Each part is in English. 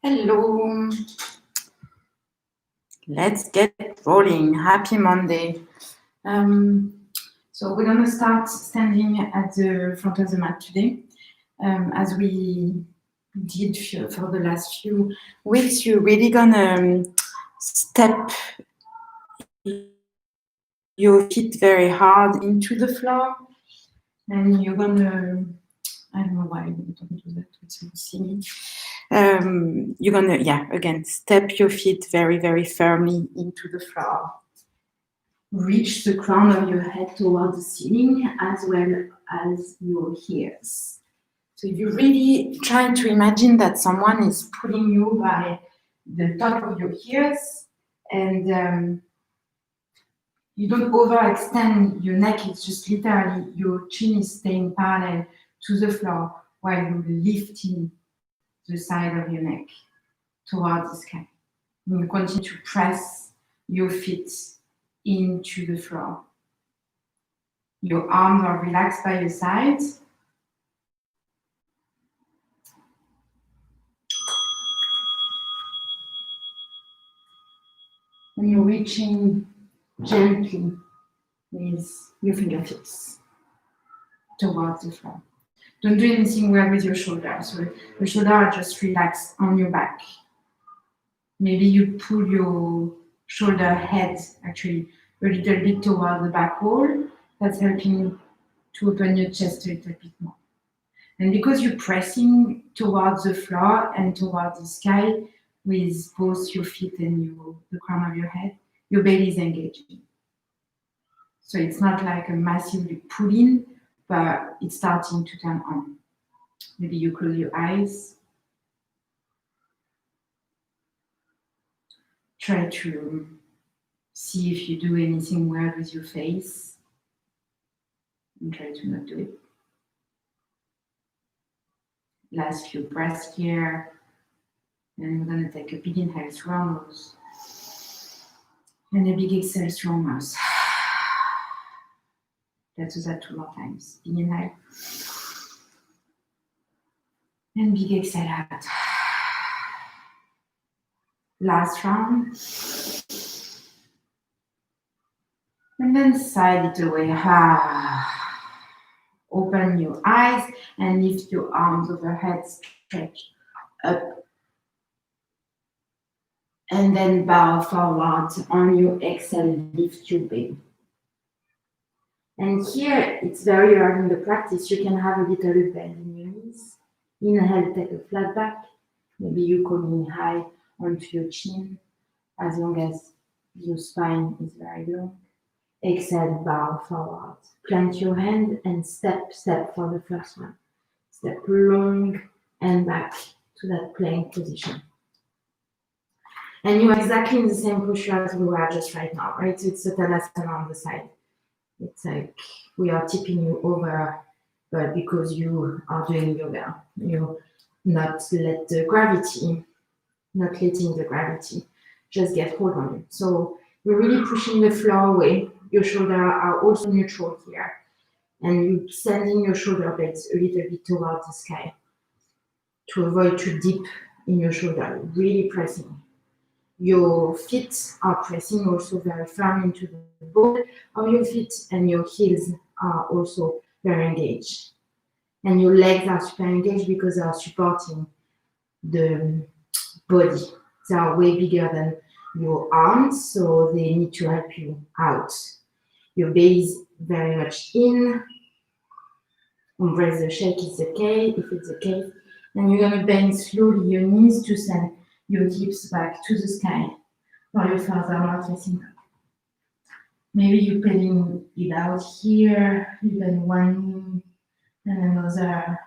Hello. Let's get rolling. Happy Monday. So we're going to start standing at the front of the mat today. As we did for the last few weeks, you're really going to step your feet very hard into the floor. And you're going to, I don't know why we don't do that, it's so silly. You're going to, again, step your feet very, very firmly into the floor. Reach the crown of your head towards the ceiling as well as your ears. So if you really try to imagine that someone is pulling you by the top of your ears and you don't overextend your neck, it's just literally your chin is staying parallel to the floor while you're lifting the side of your neck towards the sky. And you continue to press your feet into the floor. Your arms are relaxed by your sides. And you're reaching gently with your fingertips towards the floor. Don't do anything weird with your shoulders. So your shoulders are just relaxed on your back. Maybe you pull your shoulder head actually a little bit toward the back wall. That's helping to open your chest a little bit more. And because you're pressing towards the floor and towards the sky with both your feet and the crown of your head, your belly is engaging. So it's not like a massively pull-in, but it's starting to turn on. Maybe you close your eyes. Try to see if you do anything weird with your face. And try to not do it. Last few breaths here. And we're going to take a big inhale through our nose. And a big exhale through our mouth. Let's do that 2 more times. Big inhale. And big exhale out. Last round. And then sigh it away. Open your eyes and lift your arms overhead, stretch up. And then bow forward. On your exhale, lift your belly. And here, it's very early in the practice. You can have a little bend in your knees. Inhale, take a flat back. Maybe you come in high onto your chin, as long as your spine is very long. Exhale, bow forward. Plant your hand and step for the first one. Step long and back to that plank position. And you're exactly in the same posture as we were just right now, right? So it's a Tadasana on the side. It's like we are tipping you over, but because you are doing yoga, you're not letting the gravity just get hold on you. So we're really pushing the floor away. Your shoulders are also neutral here. And you're sending your shoulder blades a little bit towards the sky to avoid too deep in your shoulder, really pressing. Your feet are pressing also very firm into the ball of your feet, and your heels are also very engaged. And your legs are super engaged because they are supporting the body. They are way bigger than your arms, so they need to help you out. Your belly is very much in. Embrace the shake if it's the case. And you're going to bend slowly your knees to send your hips back to the sky while your thumbs are not facing up. Maybe you're pedaling it out here, even one and another.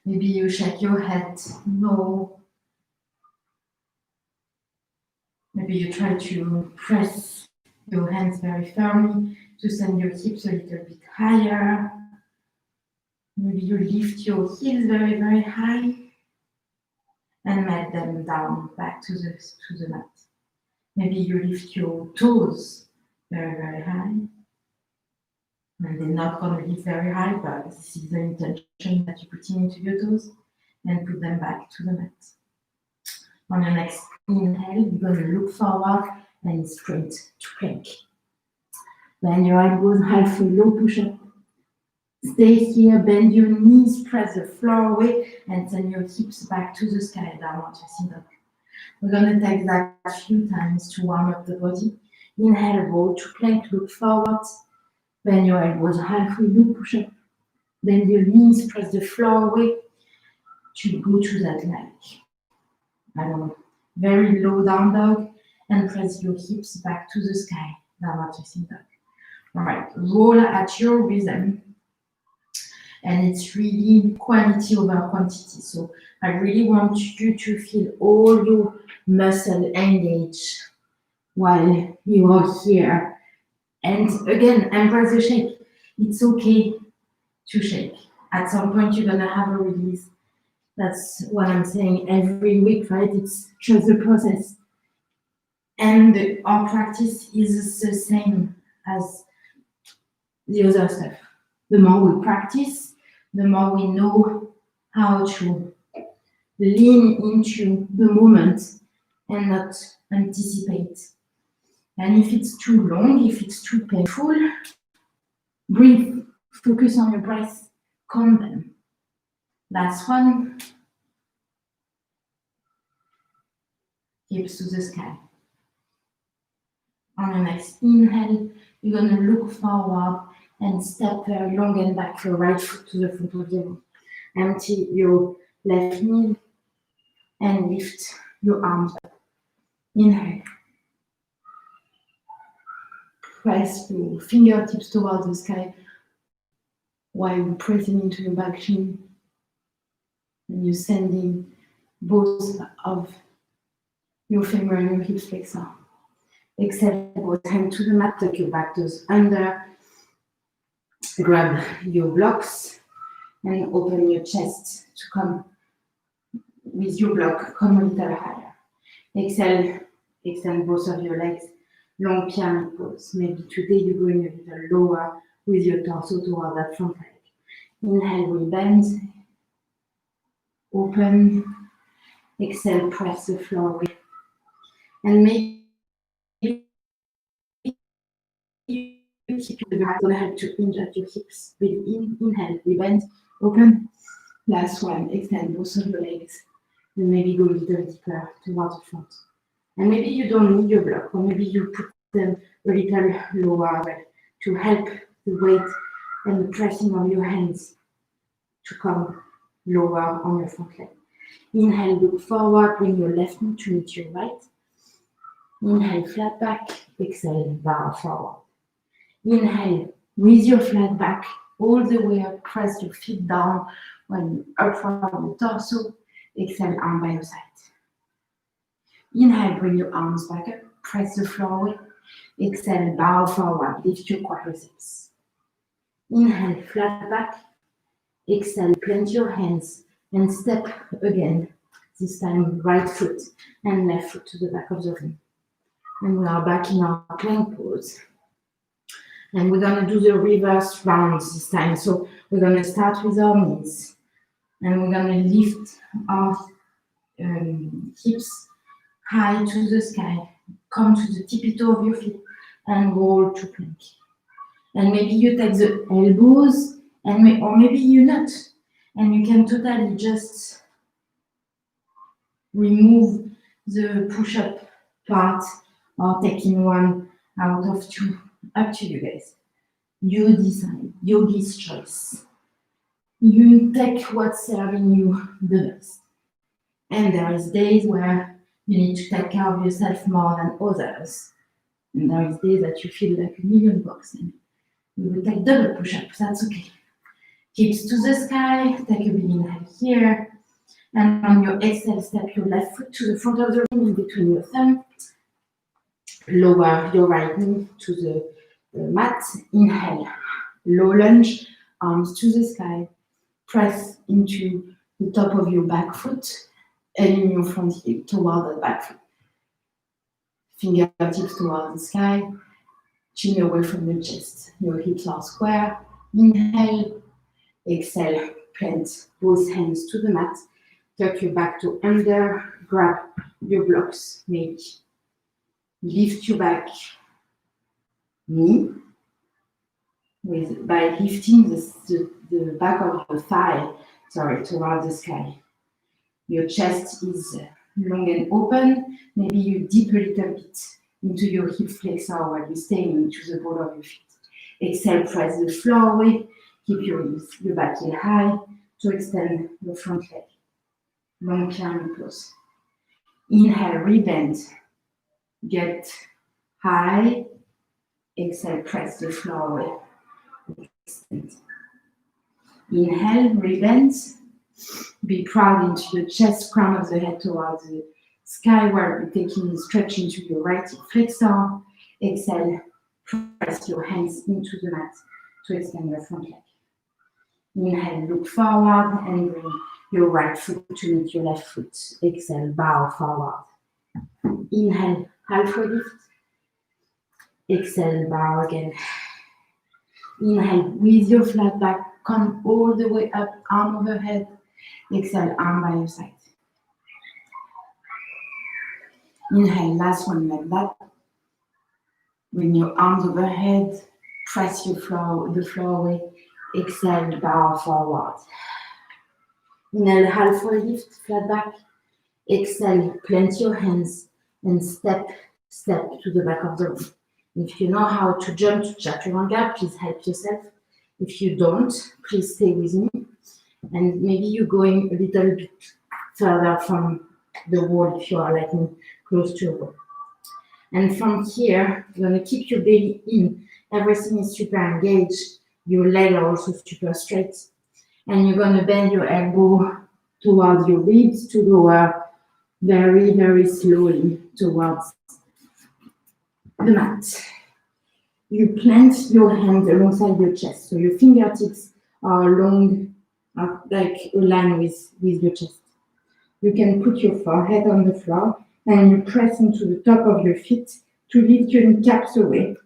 Maybe you shake your head no. Maybe you try to press your hands very firmly to send your hips a little bit higher. Maybe you lift your heels very, very high and let them down back to the mat. Maybe you lift your toes very, very high. And they're not going to lift very high, but this is the intention that you're putting into your toes, and put them back to the mat. On your next inhale, you're going to look forward and sprint to plank. Bend your elbows, halfway low push-up. Stay here, bend your knees, press the floor away, and send your hips back to the sky, downward facing dog. We're going to take that a few times to warm up the body. Inhale, roll to plank, look forward. Bend your elbows, halfway low push-up. Bend your knees, press the floor away to go to that very low down dog, and press your hips back to the sky, downward facing dog. All right, roll at your rhythm. And it's really quality over quantity. So I really want you to feel all your muscle engaged while you are here. And again, embrace the shake. It's okay to shake. At some point, you're gonna have a release. That's what I'm saying every week, right? It's just the process. And our practice is the same as the other stuff. The more we practice, the more we know how to lean into the moment and not anticipate. And if it's too long, if it's too painful, breathe, focus on your breath, calm them. Last one. Hips to the sky. On your next inhale, you're going to look forward and step very long and back your right foot to the front of your room. Empty your left knee and lift your arms up. Inhale. Press your fingertips towards the sky while pressing into your back shin. And you're sending both of your femur and your hip flexor. Exhale, both hands to the mat, tuck your back toes under. Grab your blocks and open your chest to come with your block, come a little higher. Exhale, extend both of your legs, long piano pose. Maybe today you're going a little lower with your torso toward that front leg. Inhale, we bend, open, exhale, press the floor away. And maybe you keep the back, gonna help to hinge at your hips. Breathe in, inhale, we bend, open. Last one, extend both of your legs. And maybe go a little deeper towards the front. And maybe you don't need your block, or maybe you put them a little lower to help the weight and the pressing of your hands to come lower on your front leg. Inhale, look forward, bring your left knee to meet your right. Inhale, flat back, exhale, bow forward. Inhale, with your flat back, all the way up, press your feet down when up from the torso. Exhale, arm by your side. Inhale, bring your arms back up, press the floor away. Exhale, bow forward, lift your quadriceps. Inhale, flat back. Exhale, plant your hands and step again. This time, right foot and left foot to the back of the room. And we are back in our plank pose. And we're going to do the reverse rounds this time. So we're going to start with our knees. And we're going to lift our hips high to the sky. Come to the tippy toe of your feet and roll to plank. And maybe you take the elbows, or maybe you not. And you can totally just remove the push-up part or taking one out of two. Up to you guys. You decide. Yogi's choice. You take what's serving you the best. And there is days where you need to take care of yourself more than others. And there is days that you feel like $1,000,000 and you will take double push-ups. That's okay. Hips to the sky. Take a big inhale here. And on your exhale, step your left foot to the front of the room in between your thumb. Lower your right knee to the mat. Inhale. Low lunge. Arms to the sky. Press into the top of your back foot and in your front hip toward the back foot. Fingertips toward the sky. Chin away from the chest. Your hips are square. Inhale. Exhale. Plant both hands to the mat. tuck your back to under, grab your blocks, maybe. Lift your back, knee, by lifting the back of your thigh, toward the sky. Your chest is long and open. Maybe you dip a little bit into your hip flexor while you stay into the ball of your feet. Exhale, press the floor away. Keep your back heel high to extend your front leg. Long climbing pose. Inhale, rebend. Get high. Exhale, press the floor away. Extend. Inhale, rebend. Be proud into your chest, crown of the head towards the sky, where you're taking a stretch into your right hip flexor. Exhale, press your hands into the mat to extend your front leg. Inhale, look forward and bring your right foot to meet your left foot. Exhale, bow forward. Inhale, halfway lift. Exhale, bow again. Inhale, with your flat back, come all the way up, arm overhead. Exhale, arm by your side. Inhale, last one like that. Bring your arms overhead, press the floor away. Exhale, bow forward. Inhale, halfway lift, flat back. Exhale, plant your hands and step to the back of the room. If you know how to jump to chaturanga, please help yourself. If you don't, please stay with me. And maybe you're going a little bit further from the wall if you are like me, close to a wall. And from here, you're going to keep your belly in. Everything is super engaged. Your legs are also super straight. And you're going to bend your elbow towards your ribs to lower very, very slowly towards the mat. You plant your hands alongside your chest. So your fingertips are long, like aligned with your chest. You can put your forehead on the floor and you press into the top of your feet to lift your kneecaps away.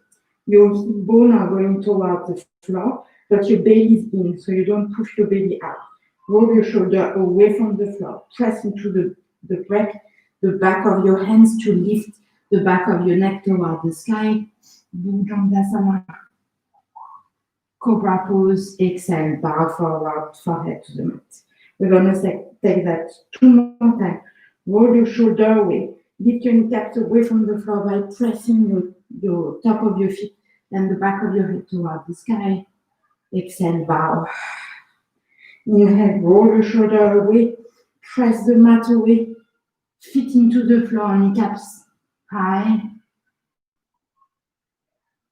Your hip bones are going towards the floor, but your belly is in, so you don't push your belly out. Roll your shoulder away from the floor. Press into the back of your hands to lift the back of your neck toward the sky. Bhujangasana. Cobra pose. Exhale, bow forward, forehead to the mat. We're going to take that 2 more times. Roll your shoulder away. Lift your kneecaps away from the floor by pressing your top of your feet and the back of your head toward the sky. Exhale, bow. Inhale, roll your shoulder away. Press the mat away. Feet into the floor, kneecaps high.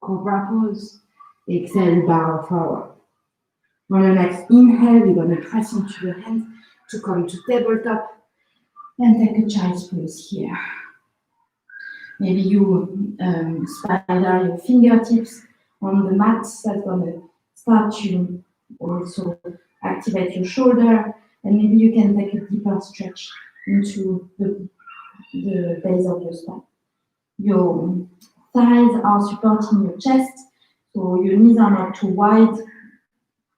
Cobra pose. Exhale, bow forward. On the next inhale, you're going to press into your hands to come to tabletop and take a child's pose here. Maybe you spider your fingertips on the mat. That's going to start to also activate your shoulder, and maybe you can take a deeper stretch into the base of your spine. Your thighs are supporting your chest, so your knees are not too wide,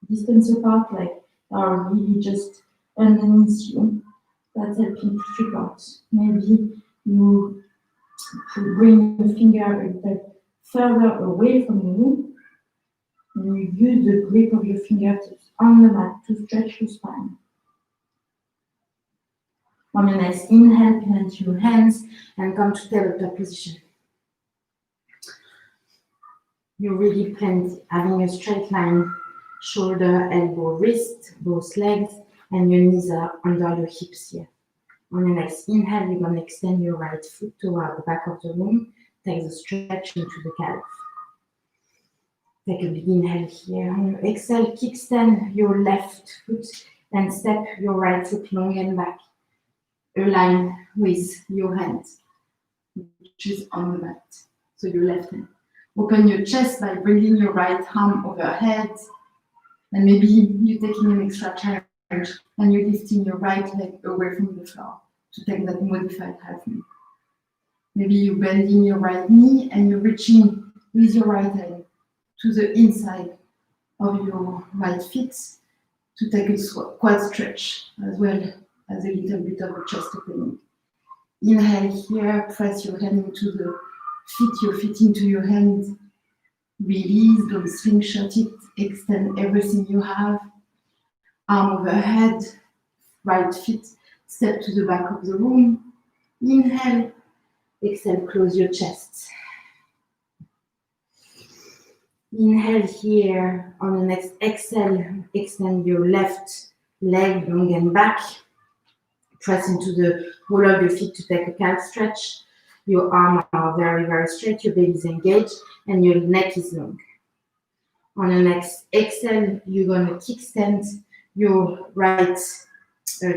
distance apart, like are really just underneath you. That's helping to support. Maybe you bring your finger a little further away from you, and you use the grip of your fingertips on the mat to stretch your spine. On your next inhale, plant your hands and come to tabletop position. You really plant, having a straight line, shoulder, elbow, wrist, both legs, and your knees are under your hips here. On your next inhale, you're going to extend your right foot toward the back of the room. Take the stretch into the calf. Take a big inhale here. On your exhale, kickstand your left foot and step your right foot long and back. Align with your hand, which is on the mat. So your left hand. Open your chest by bringing your right arm overhead. And maybe you're taking an extra challenge and you're lifting your right leg away from the floor to take that modified half knee. Maybe you're bending your right knee and you're reaching with your right hand to the inside of your right feet to take a quad stretch as well as a little bit of a chest opening. Inhale here, press your hand into the feet, your feet into your hands. Release, don't slingshot it, extend everything you have. Arm overhead, right foot, step to the back of the room. Inhale, exhale, close your chest. Inhale here, on the next exhale, extend your left leg long and back. Press into the wall of your feet to take a calf stretch. Your arms are very, very straight, your belly is engaged, and your neck is long. On the next exhale, you're going to kickstand your right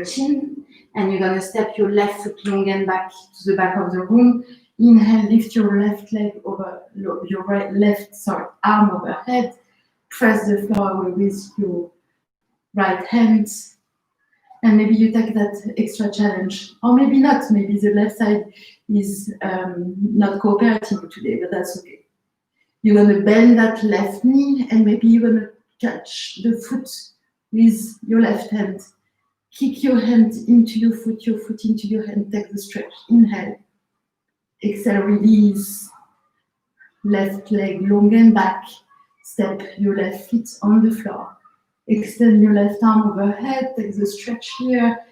chin, and you're going to step your left foot long and back to the back of the room. Inhale, lift your left leg over your arm overhead. Press the floor with your right hand. And maybe you take that extra challenge, or maybe not. Maybe the left side is not cooperating today, but that's okay. You're going to bend that left knee, and maybe you're going to catch the foot with your left hand. Kick your hand into your foot into your hand. Take the stretch. Inhale. Exhale, release. Left leg long and back. Step your left foot on the floor. Extend your left arm overhead, take the stretch here.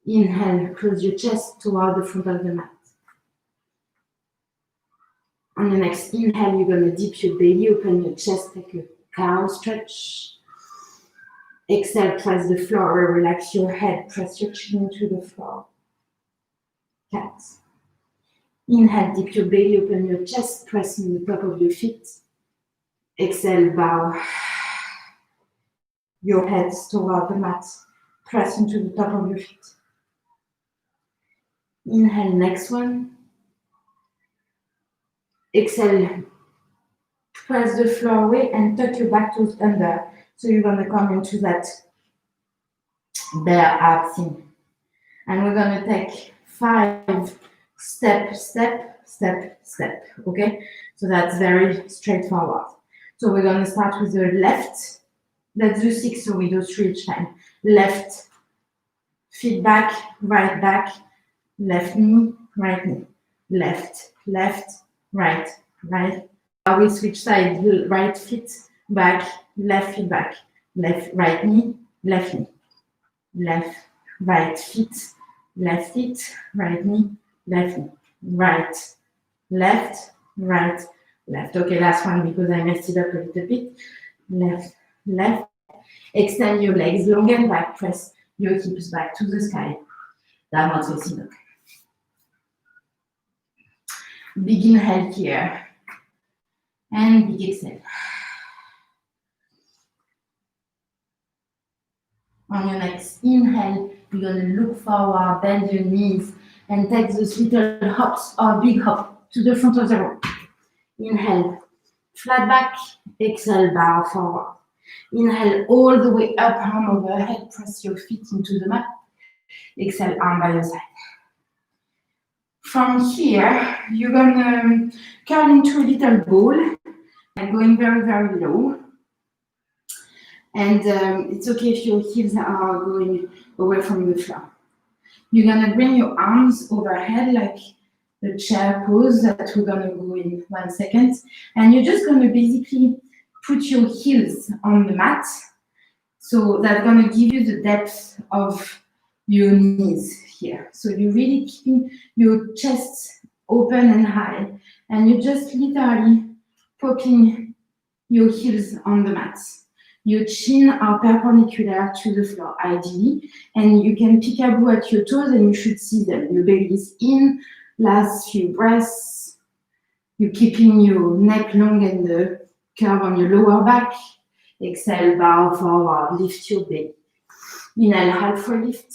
Inhale, close your chest toward the front of the mat. On the next inhale, you're going to dip your belly, open your chest, take a cow stretch. Exhale, press the floor, relax your head, press your chin into the floor. Cat. Inhale, dip your belly, open your chest, press on the top of your feet. Exhale, bow your head toward the mat. Press into the top of your feet. Inhale, next one. Exhale, press the floor away and tuck your back toes under. So you're going to come into that bear ab thing. And we're going to take 5 step, step, step, step. Okay? So that's very straightforward. So we're going to start with the left. Let's do 6, so we do 3 each time. Left, feet back, right, left knee, right knee. Left, left, right, right. I will switch side, right feet back, left feet back. Left, right knee, left knee. Left, right feet, right knee, left knee. Right, left, right, left. Okay, last one because I messed it up a little bit. Left, left. Extend your legs long and back. Press your hips back to the sky. Downward facing dog. Big inhale here. And big exhale. On your next inhale, you're going to look forward, bend your knees, and take those little hops or big hop to the front of the room. Inhale, flat back. Exhale, bow forward. Inhale all the way up, arm overhead, press your feet into the mat. Exhale, arm by your side. From here, you're going to curl into a little ball and going very, very low. And it's okay if your heels are going away from the floor. You're going to bring your arms overhead like the chair pose that we're going to go in 1 second. And you're just going to basically put your heels on the mat. So that's going to give you the depth of your knees here. So you're really keeping your chest open and high. And you're just literally poking your heels on the mat. Your chin are perpendicular to the floor, ideally. And you can peekaboo at your toes and you should see them. Your belly is in. Last few breaths. You're keeping your neck long and the curve on your lower back. Exhale, bow forward, lift your belly. Inhale, halfway lift.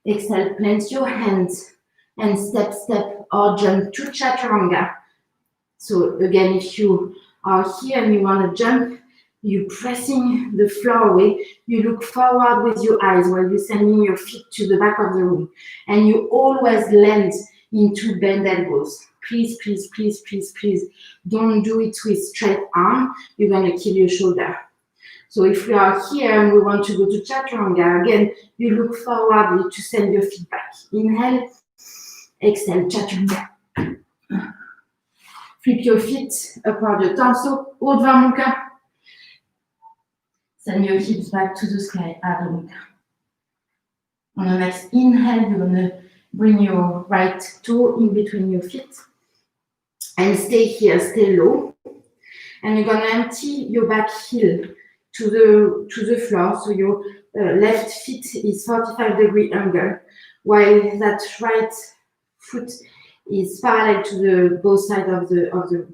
Exhale, plant your hands and step, step or jump to chaturanga. So again, if you are here and you want to jump, you're pressing the floor away. You look forward with your eyes while you're sending your feet to the back of the room. And you always land into bent elbows. Please, please, please, please, please don't do it with straight arm. You're going to kill your shoulder. So if we are here and we want to go to chaturanga, again, you look forward to send your feet back. Inhale, exhale, chaturanga. Flip your feet, upward your torso, Urdhva Mukha. Send your hips back to the sky, Adho Mukha. On the next inhale, you're gonna bring your right toe in between your feet and stay here, stay low. And you're gonna empty your back heel to the floor. So your left foot is 45-degree angle, while that right foot is parallel to the both sides of the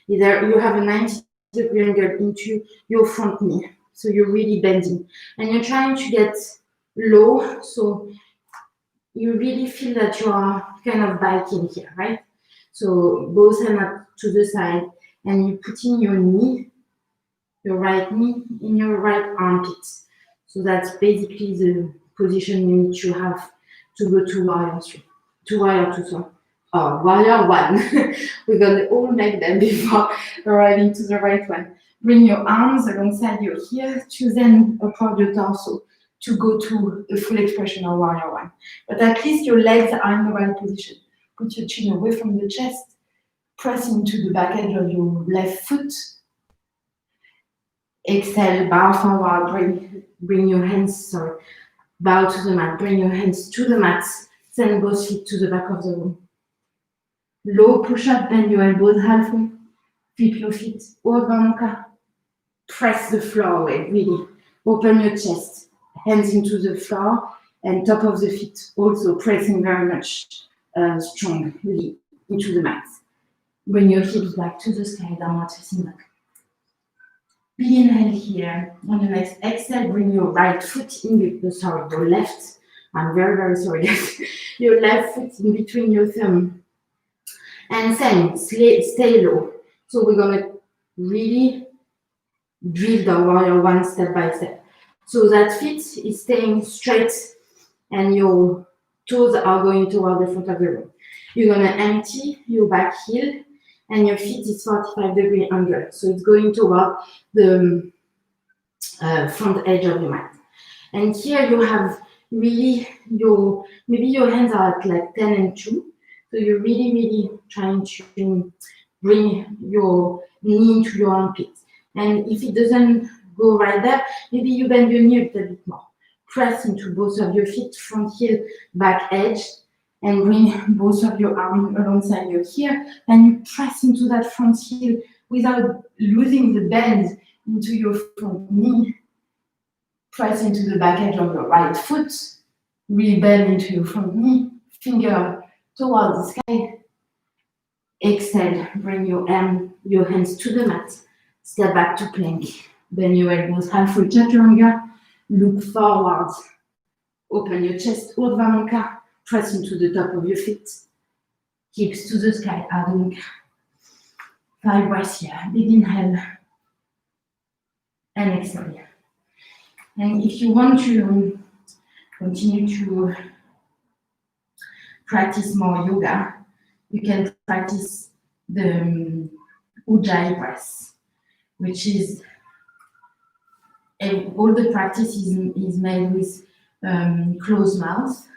either you have a 90-degree angle into your front knee. So you're really bending. And you're trying to get low, so you really feel that you are kind of biking here, right? So both hands up to the side, and you put in your knee, your right knee, in your right armpit. So that's basically the position you need to have to go to warrior 3, to warrior 2, sorry. Or warrior 1. We're gonna all make them before arriving to the right one. Bring your arms alongside your heel to then upward your torso to go to the full expression of warrior 1. But at least your legs are in the right position. Put your chin away from the chest, press into the back edge of your left foot. Exhale, bow forward, bring your hands, bow to the mat, bring your hands to the mat, send both feet to the back of the room. Low push-up, bend your elbows halfway, flip your feet, Urdhva Mukha. Press the floor away, really. Open your chest, hands into the floor, and top of the feet also pressing very much strongly into the mat. Bring your hips back to the sky, downward facing dog. Big inhale here. On the next exhale, bring your right foot in your left. I'm very, very sorry. Your left foot in between your thumb. And same, stay low. So we're gonna really drill the warrior 1 step by step. So that feet is staying straight and your toes are going toward the front of the room. You're gonna empty your back heel and your feet is 45-degree angle. So it's going toward the front edge of your mat. And here you have really maybe your hands are at like 10 and 2. So you're really, really trying to bring your knee into your armpit. And if it doesn't go right there, maybe you bend your knee a little bit more. Press into both of your feet, front heel, back edge, and bring both of your arms alongside your heel. And you press into that front heel without losing the bend into your front knee. Press into the back edge of your right foot. Really bend into your front knee. Finger towards the sky. Exhale, bring your hands to the mat. Step back to plank. Bend your elbows halfway, chaturanga. Look forward. Open your chest, Urdhva Mukha. Press into the top of your feet. Hips to the sky, Adho Mukha. 5 breaths here. Big inhale. And exhale. And if you want to continue to practice more yoga, you can practice the Ujjayi breath, which is all the practice is made with closed mouth,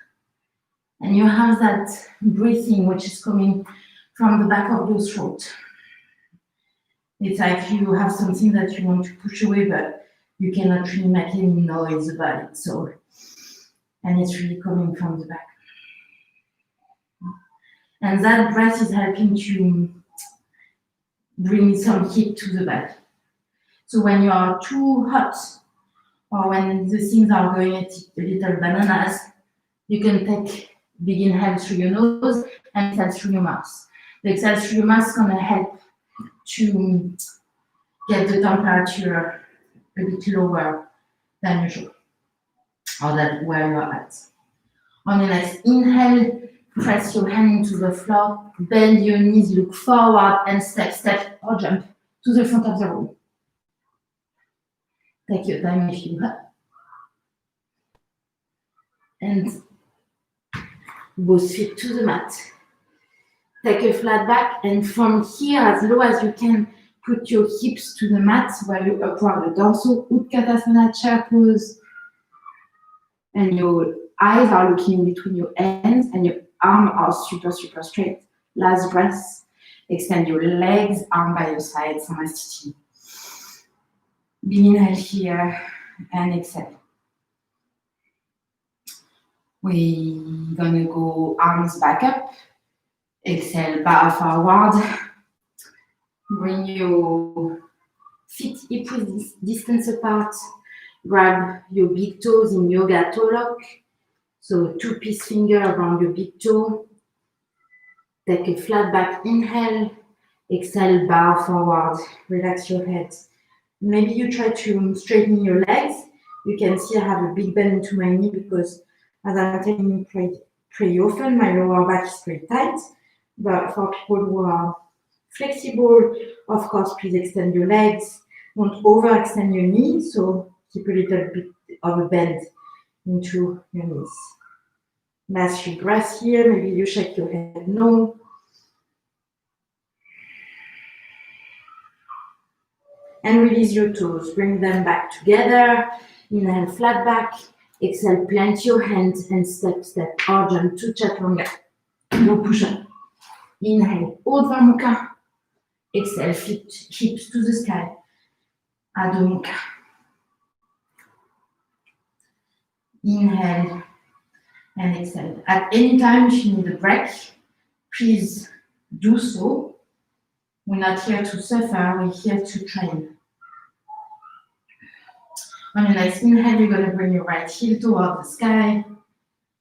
and you have that breathing which is coming from the back of your throat. It's like you have something that you want to push away, but you cannot really make any noise about it. So, and it's really coming from the back. And that breath is helping to bring some heat to the body. So when you are too hot, or when the things are going a little bananas, you can take big inhale through your nose and exhale through your mouth. The exhale through your mouth is going to help to get the temperature a bit lower than usual, or that where you are at. On the next inhale, press your hand into the floor, bend your knees, look forward, and step or jump to the front of the room. Take your time if you have. And both feet to the mat. Take a flat back, and from here, as low as you can, Put your hips to the mat while you upward the dorsal, Utkatasana chair pose. And your eyes are looking in between your hands and your arms are super, super straight. Last breath. Extend your legs, arm by your side, Samastiti. Inhale here and exhale. We're gonna go arms back up. Exhale, bow forward. Bring your feet hip width distance apart. Grab your big toes in yoga toe lock. So 2-piece finger around your big toe. Take a flat back inhale. Exhale, bow forward. Relax your head. Maybe you try to straighten your legs. You can see I have a big bend into my knee because as I'm telling you pretty often, my lower back is pretty tight. But for people who are flexible, of course, please extend your legs. Don't overextend your knees, so keep a little bit of a bend into your knees. Last few breaths here. Maybe you shake your head no. And release your toes. Bring them back together. Inhale, flat back. Exhale, plant your hands and step, or jump to chaturanga. No push-up. Inhale, Urdhva Mukha. Exhale, hips to the sky. Adho Mukha. Inhale and exhale. At any time, if you need a break, please do so. We're not here to suffer, we're here to train. On your next inhale, you're going to bring your right heel toward the sky.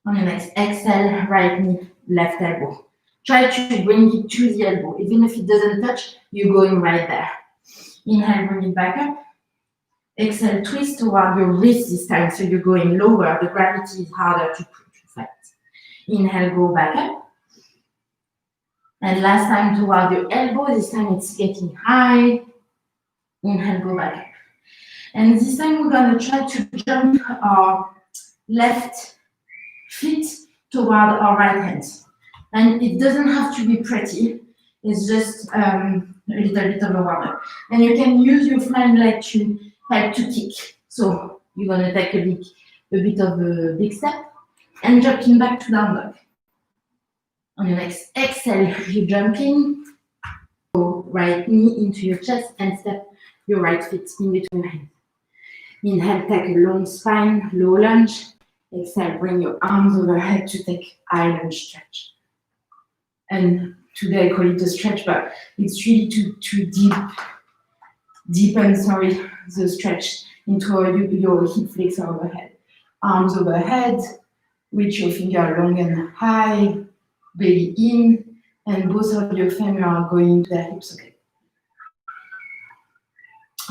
On your next exhale, right knee, left elbow. Try to bring it to the elbow. Even if it doesn't touch, you're going right there. Inhale, bring it back up. Exhale, twist toward your wrist this time, so you're going lower. The gravity is harder to fight. Inhale, go back up. And last time toward your elbow, this time it's getting high. Inhale, go back up. And this time we're going to try to jump our left feet toward our right hand. And it doesn't have to be pretty. It's just a little bit of a warm-up. And you can use your flying leg to help to kick. So you're going to take a bit of a big step and jumping back to down dog. On your next exhale, you jump in, go right knee into your chest and step your right foot in between your hands. Inhale, take a long spine, low lunge. Exhale, bring your arms overhead to take high lunge stretch. And today I call it a stretch, but it's really to deepen the stretch into your hip flexor overhead. Arms overhead, reach your finger long and high, belly in, and both of your femur are going to the hip socket.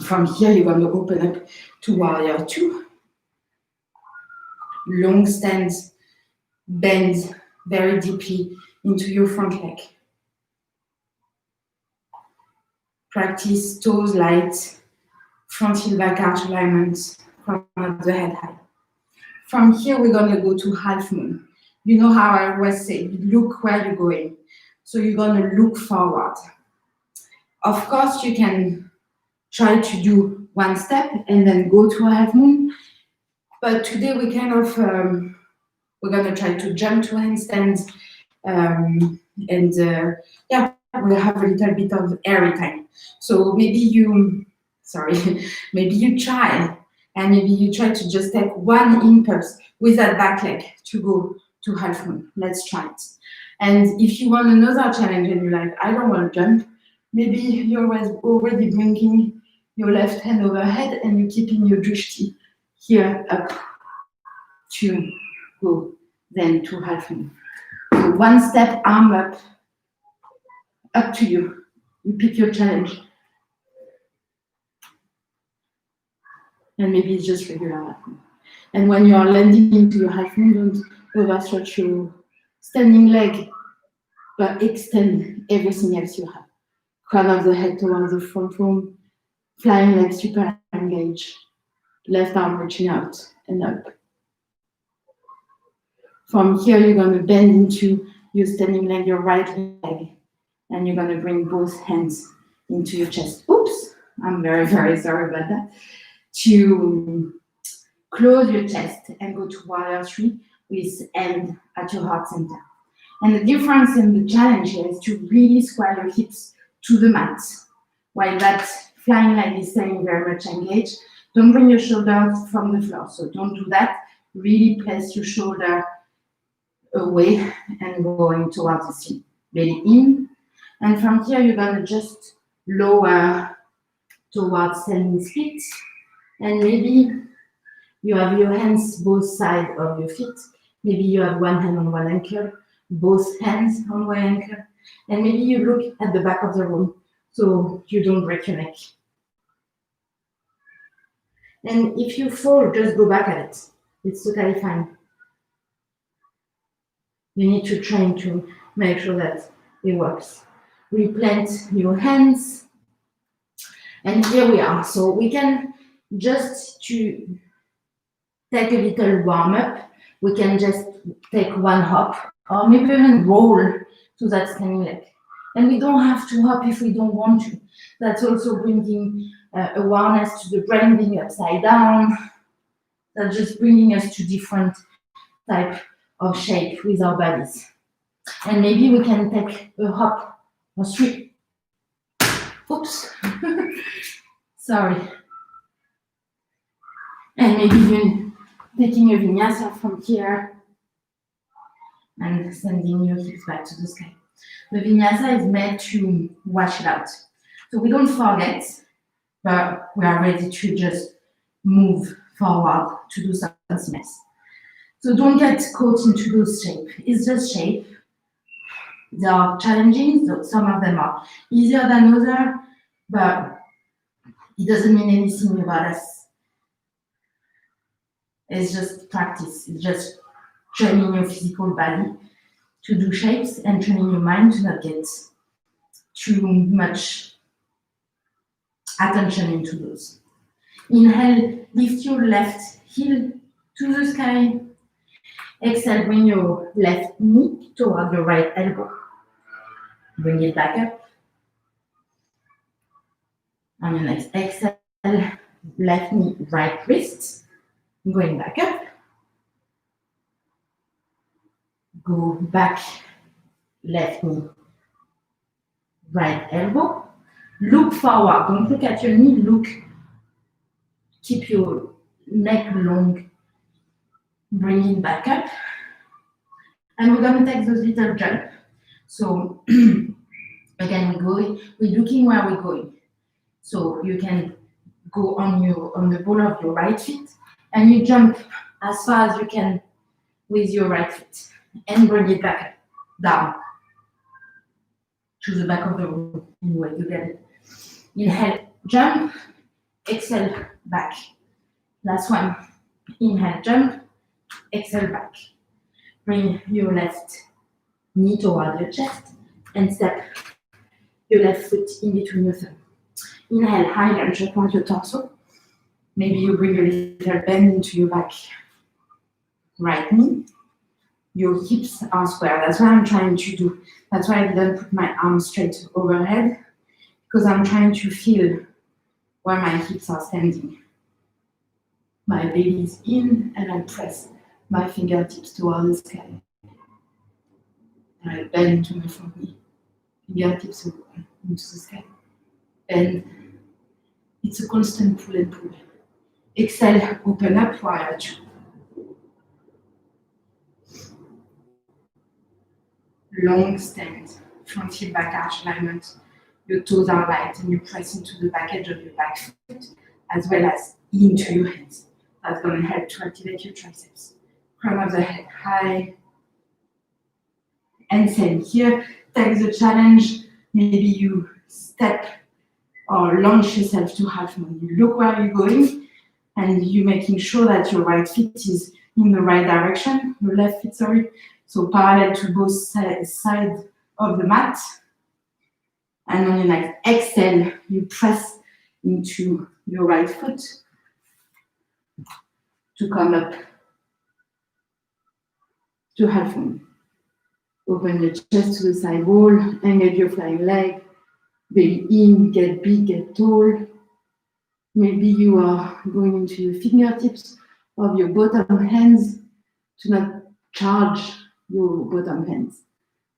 From here, you're going to open up to warrior two. Long stance, bend very deeply into your front leg. Practice toes light, front heel back arch alignment, from the head high. From here, we're going to go to half moon. You know how I always say, look where you're going. So you're going to look forward. Of course, you can try to do one step and then go to a half moon. But today we we're going to try to jump to handstands. We'll have a little bit of airy time. So maybe you try, and maybe you try to just take one impulse with that back leg to go to half moon. Let's try it. And if you want another challenge and you're like, I don't want to jump, maybe you're already bringing your left hand overhead and you're keeping your drishti here up to go then to half moon. So one step, arm up to you. You pick your challenge. And maybe it's just regular half moon. And when you are landing into your half moon, don't overstretch your standing leg, but extend everything else you have. Crown of the head towards the front room, flying leg super engaged, left arm reaching out and up. From here, you're going to bend into your standing leg, your right leg, and you're going to bring both hands into your chest. Oops, I'm very, very sorry about that. To close your chest and go to warrior 3 with hand at your heart center. And the difference in the challenge here is to really square your hips to the mat. While that flying leg is staying very much engaged, don't bring your shoulders from the floor. So don't do that. Really place your shoulder away and going towards the ceiling. Belly in. And from here, you're going to just lower towards standing split. And maybe you have your hands both sides of your feet. Maybe you have one hand on one ankle, both hands on one ankle. And maybe you look at the back of the room so you don't break your neck. And if you fall, just go back at it. It's totally fine. You need to train to make sure that it works. Replant your hands. And here we are. So we can just to take a little warm up. We can just take one hop or maybe even roll to that standing leg. And we don't have to hop if we don't want to. That's also bringing awareness to the brain being upside down. That's just bringing us to different type of shape with our bodies. And maybe we can take a hop or 3. Oops. Sorry. And maybe even taking a vinyasa from here and sending your hips back to the sky. The vinyasa is meant to wash it out. So we don't forget, but we are ready to just move forward to do something else. So don't get caught into those shapes. It's just shape. They are challenging, so some of them are easier than others, but it doesn't mean anything about us. It's just practice. It's just training your physical body to do shapes and training your mind to not get too much attention into those. Inhale, lift your left heel to the sky. Exhale, bring your left knee toward your right elbow. Bring it back up. On your next exhale, left knee, right wrist. Going back up. Go back, left knee, right elbow. Look forward. Don't look at your knee. Look. Keep your neck long. Bring it back up. And we're going to take those little jump. So again, we're looking where we're going. So you can go on the ball of your right foot and you jump as far as you can with your right foot and bring it back down to the back of the room. Anyway, you get it. Inhale, jump. Exhale, back. Last one. Inhale, jump. Exhale, back. Bring your left knee toward your chest and step your left foot in between your thumb. Inhale, high lunge upon your torso. Maybe you bring a little bend into your back. Right knee. Your hips are square. That's what I'm trying to do. That's why I didn't put my arms straight overhead, because I'm trying to feel where my hips are standing. My belly is in, and I press my fingertips toward the sky. And I bend into my front knee. Fingertips into the sky. And it's a constant pull and pull. Exhale, open up, warrior 2. Long stand, front heel back arch alignment. Your toes are light and you press into the back edge of your back foot as well as into your hands. That's going to help to activate your triceps. Crown of the head high. And same here, take the challenge. Maybe you step or launch yourself to half moon. You look where you're going and you're making sure that your right foot is in the right direction, your left foot, sorry. So parallel to both sides of the mat. And on your next exhale, you press into your right foot to come up to half moon. Open your chest to the side wall, engage your flying leg, Belly in, get big, get tall. Maybe you are going into your fingertips of your bottom hands to not charge your bottom hands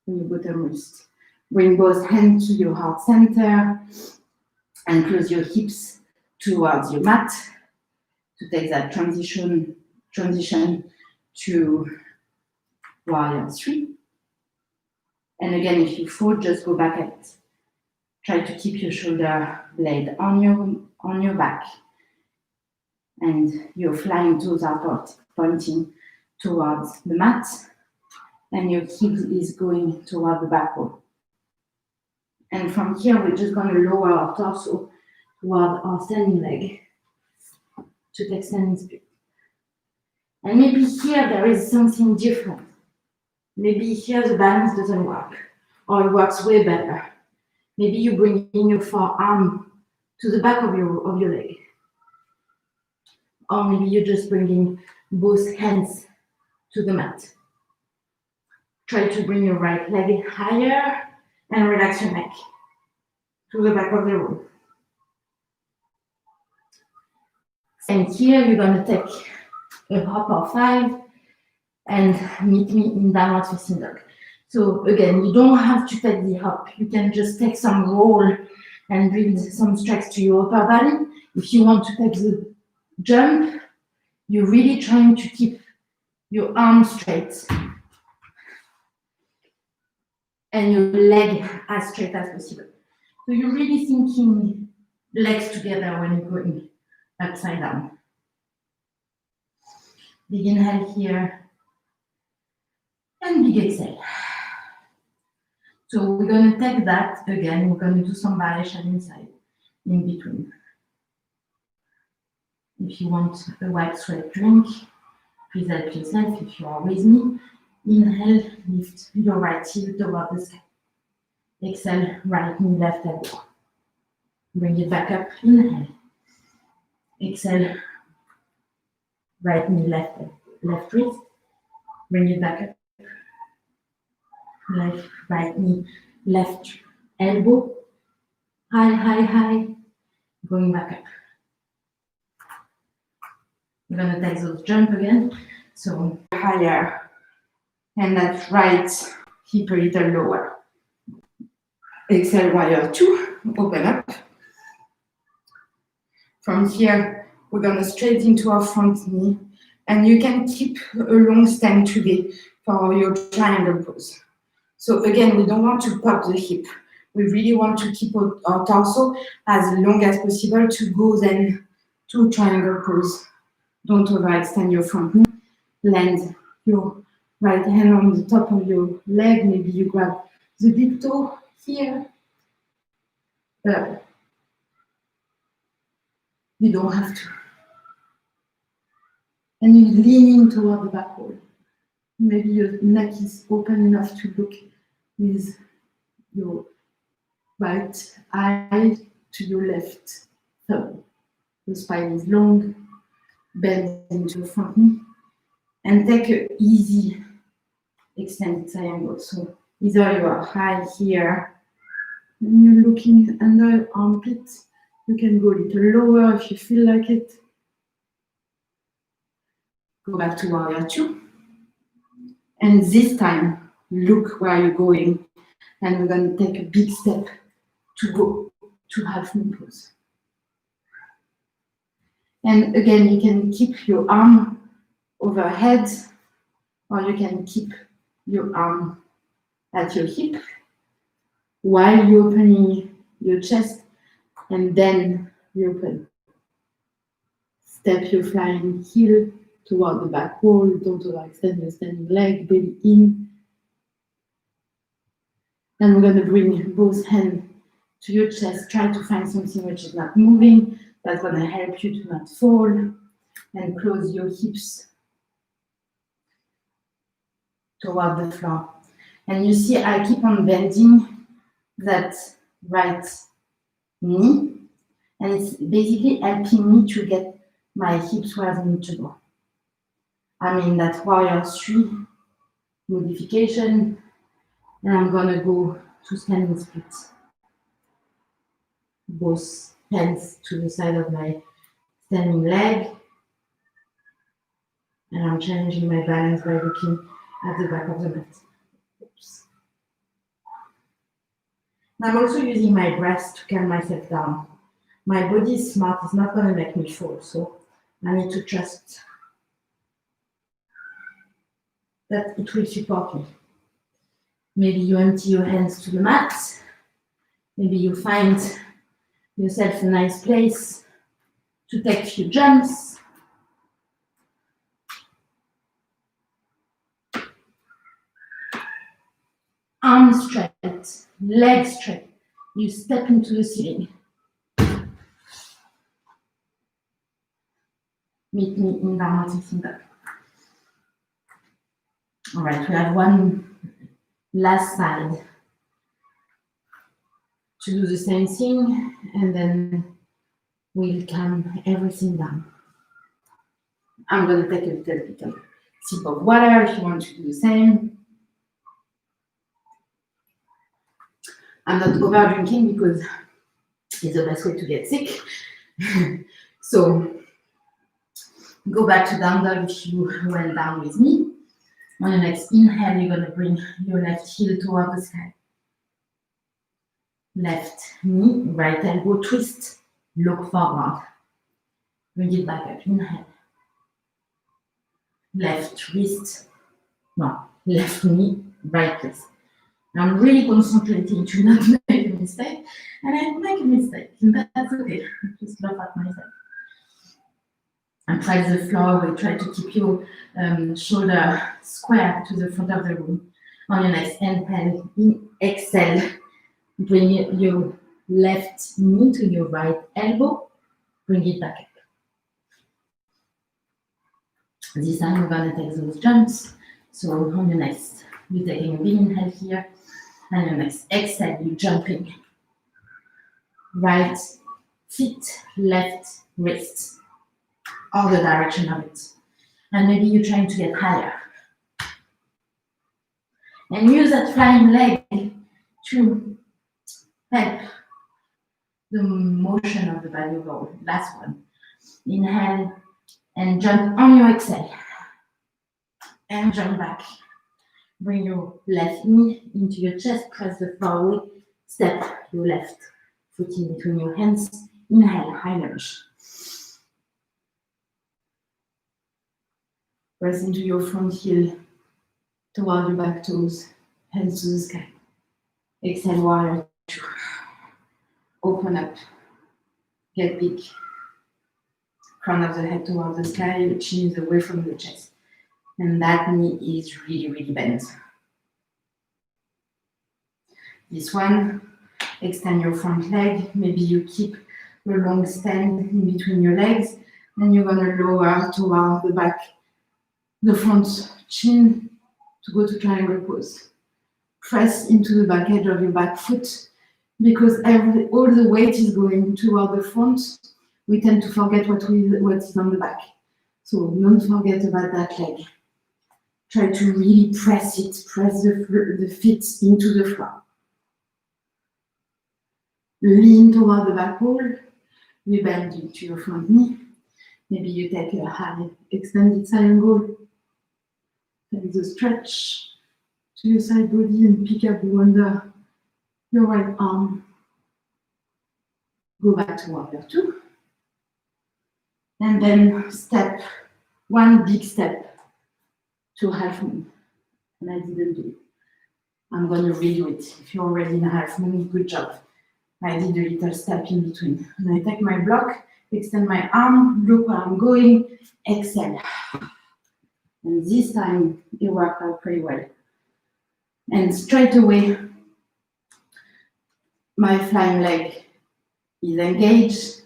and your bottom wrist. Bring both hands to your heart center and close your hips towards your mat to take that transition to warrior 3. And again, if you fall, just go back at it. Try to keep your shoulder blade on your back. And your flying toes are pointing towards the mat. And your heel is going toward the back wall. And from here, we're just going to lower our torso toward our standing leg to take standing split. And maybe here there is something different. Maybe here the balance doesn't work, or it works way better. Maybe you bring in your forearm to the back of your leg. Or maybe you're just bringing both hands to the mat. Try to bring your right leg higher and relax your neck to the back of the room. And here you're going to take a hop of 5 and meet me in downward facing dog. So again, you don't have to take the hop. You can just take some roll and bring some stretch to your upper body. If you want to take the jump, you're really trying to keep your arms straight and your leg as straight as possible. So you're really thinking legs together when you're going upside down. Big inhale here and big exhale. So we're going to take that again. We're going to do some variation inside, in between. If you want a white sweat drink, please help yourself. If you are with me, inhale, lift your right heel toward the sky. Exhale, right knee, left elbow. Bring it back up, inhale. Exhale, right knee, left wrist. Bring it back up. Left, right knee, left elbow. High, high, high. Going back up. We're going to take those jump again. So higher. And that right hip a little lower. Exhale, warrior 2. Open up. From here, we're going to straight into our front knee. And you can keep a long stand today for your triangle pose. So again, we don't want to pop the hip. We really want to keep our torso as long as possible to go then to triangle pose. Don't overextend your front knee. Land your right hand on the top of your leg. Maybe you grab the big toe here. You don't have to. And you lean in toward the back wall. Maybe your neck is open enough to look with your right eye to your left thumb. The spine is long, bend into the front knee, and take an easy extended triangle. So either you are high here, and you're looking under your armpit. You can go a little lower if you feel like it. Go back to warrior 2. And this time, look where you're going. And we're going to take a big step to go to half moon pose. And again, you can keep your arm overhead, or you can keep your arm at your hip while you're opening your chest, and then you open. Step your flying heel toward the back wall. Don't overextend your standing leg, belly in. And we're going to bring both hands to your chest. Try to find something which is not moving. That's going to help you to not fall. And close your hips toward the floor. And you see, I keep on bending that right knee. And it's basically helping me to get my hips where they need to go. I'm in that warrior 3 modification. And I'm going to go to standing split. both hands to the side of my standing leg. And I'm changing my balance by looking at the back of the mat. Oops. I'm also using my breath to calm myself down. My body is smart, it's not going to make me fall, so I need to trust that it will support me. Maybe you empty your hands to the mat. Maybe you find yourself a nice place to take a few jumps. Arms straight, legs straight. You step into the ceiling. Meet me in downward facing dog. All right, we have one last side to do the same thing, and then we'll calm everything down. I'm going to take a little bit of sip of water if you want to do the same. I'm not over drinking because it's the best way to get sick. So go back to down dog if you went down with me. On your next inhale, you're going to bring your left heel toward the sky. Left knee, right elbow twist, look forward. Bring it back up, inhale. Left wrist, no, left knee, right wrist. I'm really concentrating to not make a mistake, and I make a mistake, and that's okay. I just laugh at myself. And press the floor. We try to keep your shoulder square to the front of the room. On your next inhale, exhale, bring your left knee to your right elbow, bring it back up. This time we're gonna take those jumps. So on your next, you're taking a big inhale here, and your next exhale, you're jumping. Right feet, left wrist. Or the direction of it. And maybe you're trying to get higher. And use that flying leg to help the motion of the body roll. Last one. Inhale and jump on your exhale. And jump back. Bring your left knee into your chest, press the floor, step your left foot in between your hands. Inhale, high lunge. Press into your front heel toward your back toes, hands to the sky. Exhale, warrior two. Open up, get big. Crown of the head toward the sky, your chin is away from the chest. And that knee is really, really bent. This one, extend your front leg. Maybe you keep a long stand in between your legs. Then you're gonna lower toward the back, the front chin to go to triangle pose. Press into the back edge of your back foot because all the weight is going toward the front. We tend to forget what is on the back. So don't forget about that leg. Try to really press it, press the feet into the floor. Lean toward the back wall. You bend into your front knee. Maybe you take a high extended triangle. Take the stretch to your side body and pick up under your right arm. Go back to warrior two. And then step, one big step to half moon. And I didn't do it. I'm going to redo it. If you're already in a half moon, good job. I did a little step in between. And I take my block, extend my arm, look where I'm going, exhale. And this time, it worked out pretty well. And straight away, my flying leg is engaged,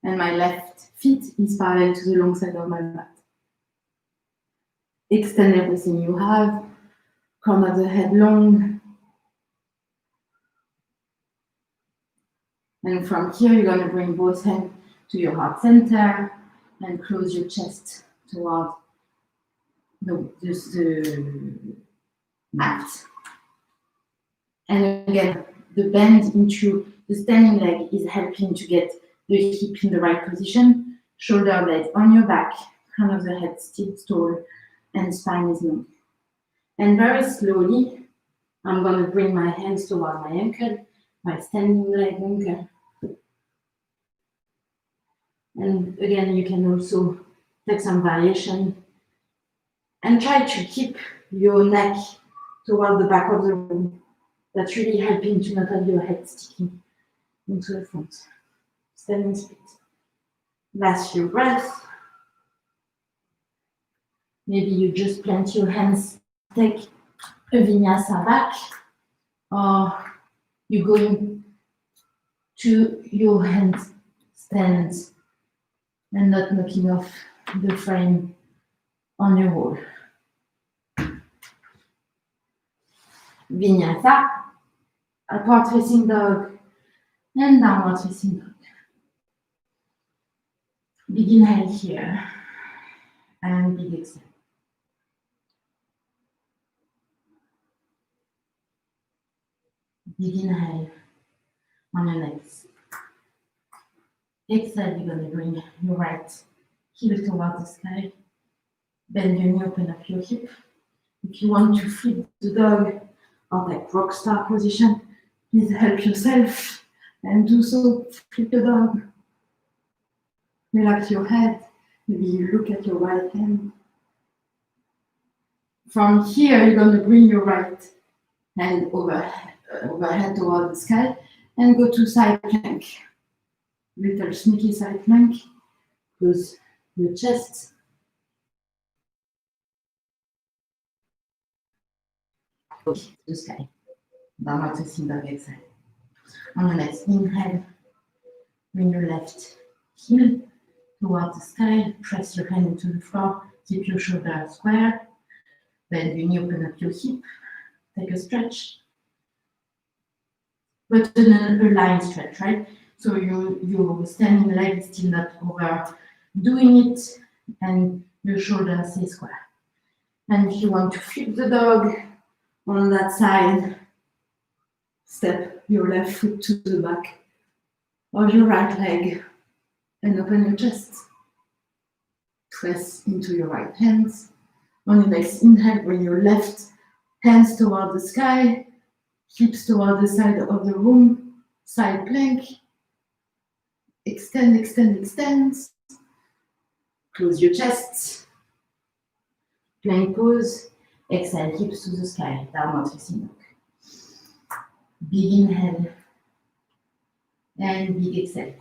and my left feet is parallel to the long side of my mat. Extend everything you have, corner the head long. And from here, you're going to bring both hands to your heart center and close your chest toward the mat. And again, the bend into The standing leg is helping to get the hip in the right position, shoulder blades on your back, crown of the head still tall, and spine is long. And very slowly, I'm going to bring my hands toward my ankle, my standing leg ankle. And again, you can also take some variation and try to keep your neck toward the back of the room. That's really helping to not have your head sticking into the front. Standing split. Last few breaths. Maybe you just plant your hands, take a vinyasa back, or you go into your handstands and not knocking off the frame on your wall. Vinyasa, upward facing dog, and downward facing dog. Big inhale here, and big exhale. Big inhale on your next. Exhale, you're going to bring your right heel towards the sky. Bend your knee, open up your hip. If you want to flip the dog or take rock star position, please help yourself and do so. Flip the dog. Relax your head. Maybe you look at your right hand. From here, you're going to bring your right hand overhead toward the sky and go to side plank. Little sneaky side plank. Close your chest. Go to the sky. Downward facing dog, exhale. On the next inhale, bring your left heel toward the sky. Press your hand into the floor. Keep your shoulder square. Bend your knee, open up your hip. Take a stretch. But an aligned stretch, right? So your standing leg is still not overdoing it, and your shoulder stays square. And if you want to flip the dog on that side, step your left foot to the back of your right leg and open your chest. Press into your right hands. On your next inhale, bring your left hands toward the sky, hips toward the side of the room, side plank. Extend, extend, extend. Close your chest. Plank pose. Exhale, hips to the sky, downward facing dog. Big inhale and big exhale.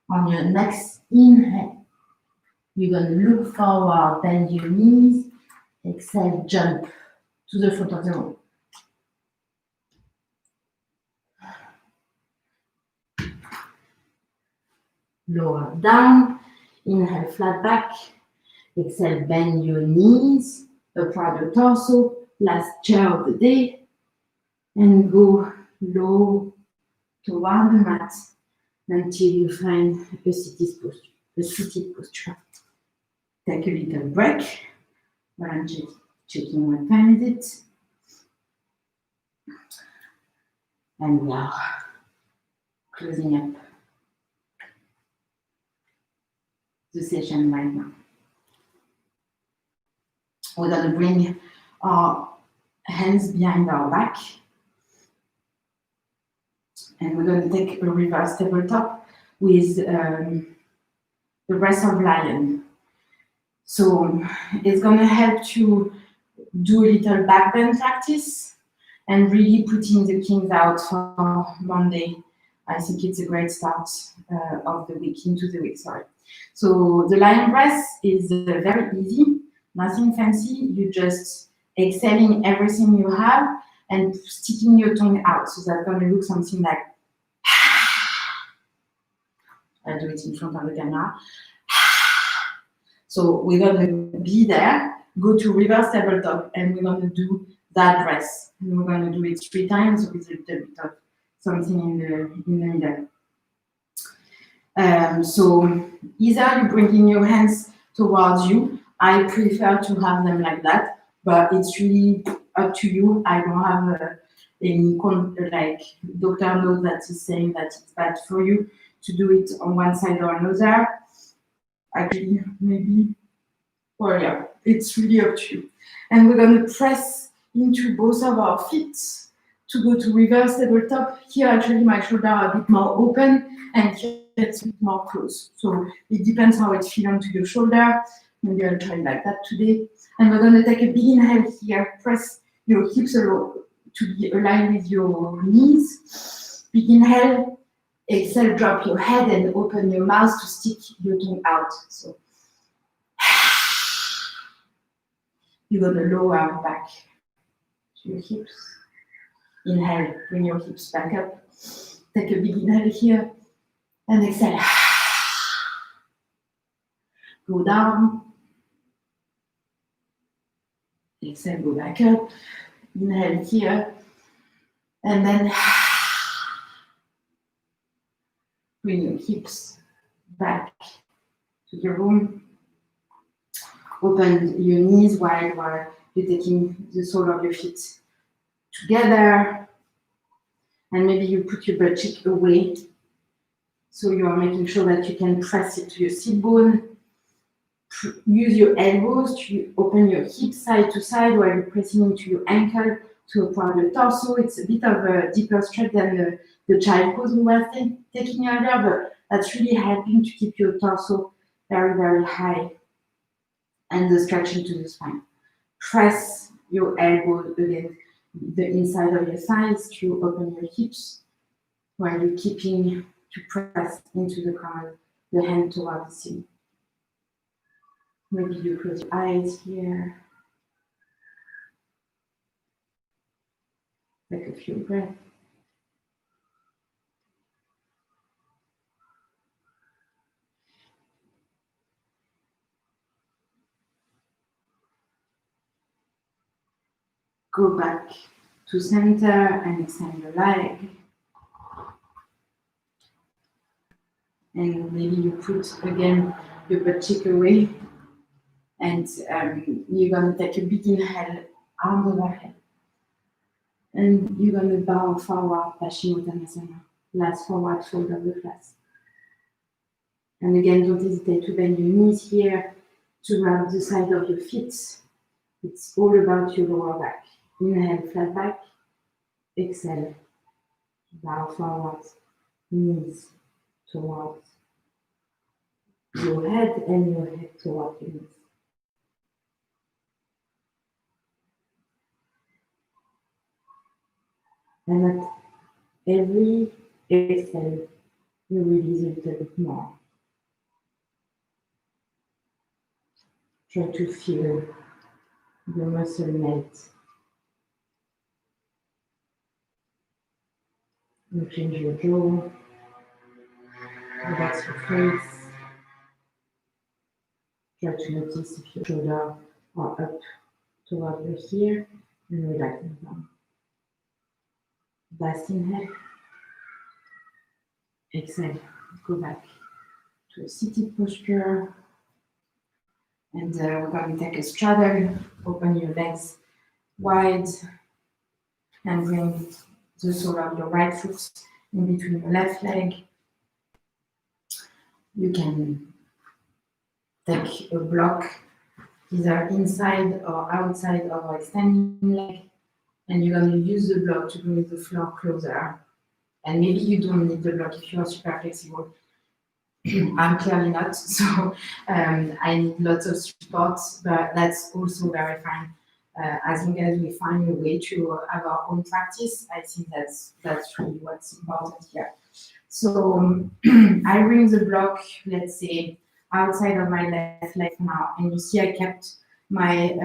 On your next inhale, you're going to look forward, bend your knees. Exhale, jump to the front of the room. Lower down, inhale, flat back. Exhale, bend your knees, upward your torso. Last chair of the day. And go low toward the mat until you find a seated posture. Take a little break while I'm checking what time is it. And we are closing up the session right now. We're going to bring our hands behind our back. And we're going to take a reverse tabletop with the breath of lion. So it's going to help to do a little back bend practice and really putting the kings out for Monday. I think it's a great start of the week, into the week, sorry. So the lion breath is very easy, nothing fancy. You just exhaling everything you have and sticking your tongue out. So that's going to look something like, I'll do it in front of the camera. So we're going to be there, go to reverse tabletop, and we're going to do that breath. And we're going to do it 3 times with a little bit of something in the middle. So either you bring your hands towards you. I prefer to have them like that, but it's really up to you. I don't have like doctor knows that he's saying that it's bad for you to do it on one side or another. Actually, maybe, well, yeah, it's really up to you. And we're going to press into both of our feet to go to reverse tabletop. Here, actually, my shoulders are a bit more open, and here it's a bit more closed. So it depends how it feels onto your shoulder. Maybe I'll try like that today. And we're going to take a big inhale here. Press your hips to be aligned with your knees. Big inhale. Exhale, drop your head and open your mouth to stick your tongue out. So you're going to lower back to your hips. Inhale, bring your hips back up. Take a big inhale here and exhale. Go down. Exhale, go back up. Inhale here. And then bring your hips back to the room. Open your knees while you're taking the sole of your feet together. And maybe you put your butt cheek away. So you are making sure that you can press it to your sit bone. Use your elbows to open your hips side to side while you're pressing into your ankle to apply your torso. It's a bit of a deeper stretch than the child pose we were taking earlier, but that's really helping to keep your torso very, very high and the stretching to the spine. Press your elbows against the inside of your thighs to open your hips while you're keeping to press into the ground, the hand toward the ceiling. Maybe you close your eyes here. Take a few breaths. Go back to center and extend your leg. And maybe you put again your butt cheek away. And you're going to take a big inhale, arm overhead. And you're going to bow forward, Paschimottanasana, last forward fold of the class. And again, don't hesitate to bend your knees here, to grab the side of your feet. It's all about your lower back. Inhale, flat back. Exhale, bow forward, knees towards your head and your head towards your knees. And at every exhale, you release a little bit more. Try to feel your muscle melt. You change your jaw, relax your face. Try to notice if your shoulders are up toward your ear and relax them down. Last inhale. Exhale, go back to a seated posture. And we're going to take a straddle. Open your legs wide and bring the sole of your right foot in between your left leg. You can take a block either inside or outside of our extending leg, and you're going to use the block to bring the floor closer. And maybe you don't need the block if you are super flexible. I'm clearly not, so I need lots of support, but that's also very fine. As long as we find a way to have our own practice, I think that's really what's important here. So I bring the block, let's say, outside of my left leg now, and you see I kept my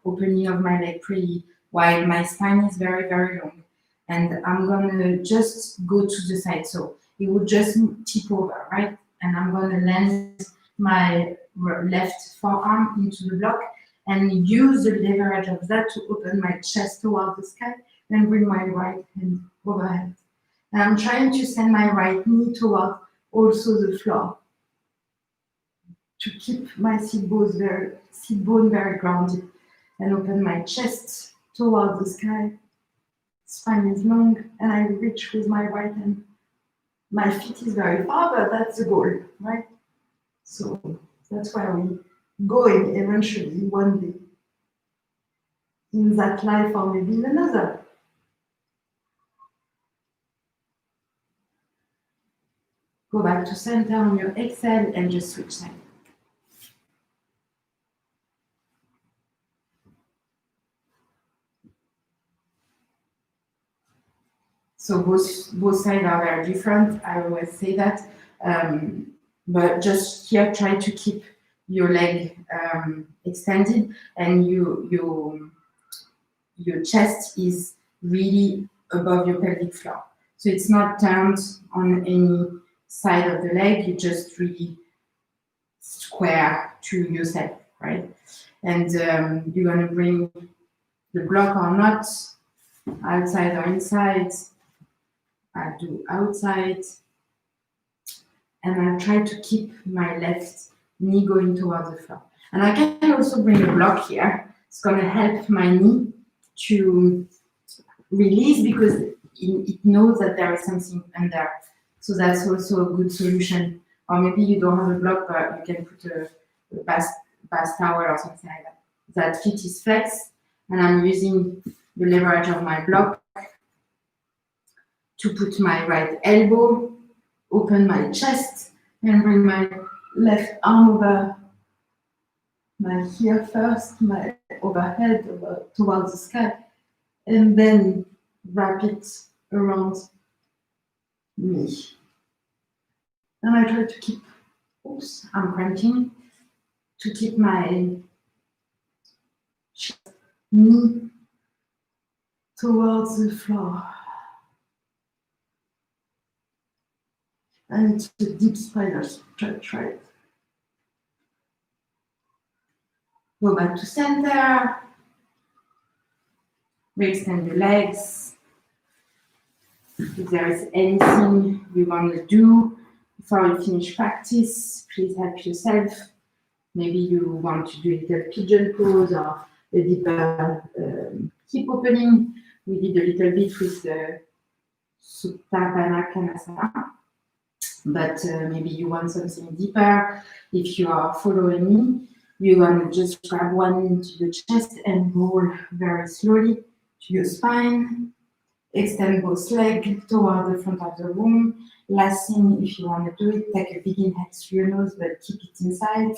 opening of my leg pretty wide. My spine is very, very long, and I'm gonna just go to the side, so it would just tip over, right? And I'm gonna land my left forearm into the block and use the leverage of that to open my chest toward the sky, then bring my right hand overhead. And I'm trying to send my right knee toward also the floor to keep my sit bone very grounded and open my chest toward the sky spine is long, and I reach with my right hand. My feet is very far, but that's the goal, right? So that's where we going eventually one day in that life or maybe in another. Go back to center on your exhale and just switch side. So both sides are very different. I always say that, but just here try to keep your leg extended and your chest is really above your pelvic floor. So it's not turned on any side of the leg. You just really square to yourself, right? And you're gonna bring the block or not, outside or inside. I do outside, and I try to keep my left knee going towards the floor. And I can also bring a block here. It's gonna help my knee to release because it knows that there is something under. So that's also a good solution. Or maybe you don't have a block, but you can put a bath towel or something like that. That feet is flex, and I'm using the leverage of my block to put my right elbow, open my chest, and bring my left arm over my ear first, my overhead towards the sky, and then wrap it around me. And I try to keep, oops, I'm cramping, to keep my knee towards the floor. And it's a deep spider stretch, right? Go back to center. Re-extend your legs. If there is anything you want to do before you finish practice, please help yourself. Maybe you want to do a little pigeon pose or a deeper hip opening. We did a little bit with the Supta Kanasana, but maybe you want something deeper. If you are following me, you're going to just grab one into the chest and roll very slowly to your spine. Extend both legs toward the front of the room. Last thing, if you want to do it, take a big inhale through your nose, but keep it inside.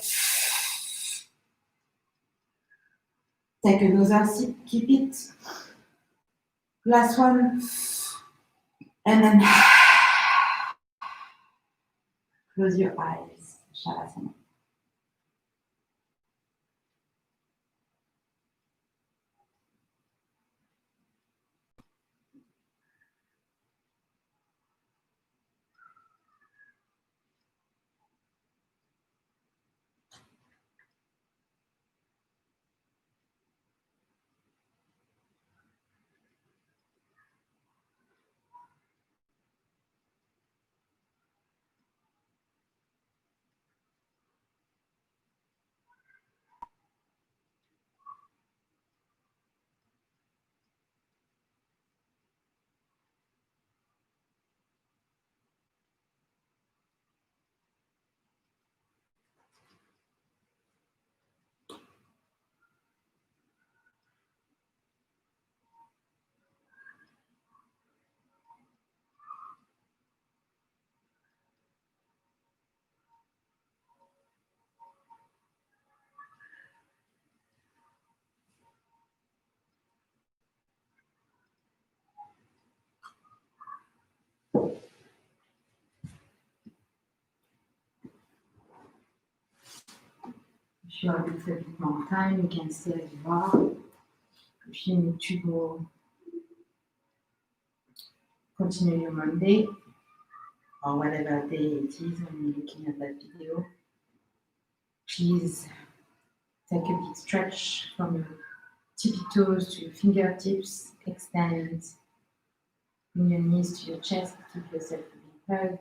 Take another sip, keep it. Last one. And then close your eyes. Shavasana. If you have a little bit more time, you can stay as you are. If you need to go continue your Monday or whatever day it is when you're looking at that video, please take a big stretch from your tippy toes to your fingertips, extend, bring your knees to your chest, give yourself a big hug.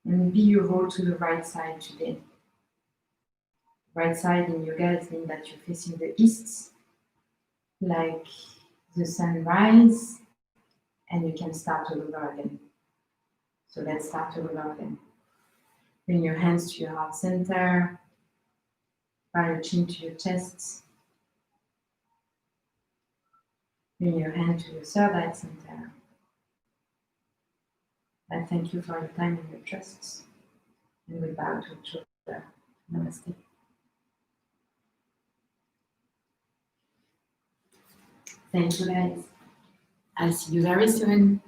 And maybe you roll to the right side today. Right side in yoga, it means that you're facing the east. like the sunrise, and you can start all over again. So let's start all over again. Bring your hands to your heart center, bow your chin to your chest. Bring your hand to your third eye center. I thank you for your time and your trust. And we bow to each other. Namaste. Thank you, guys. I'll see you very soon.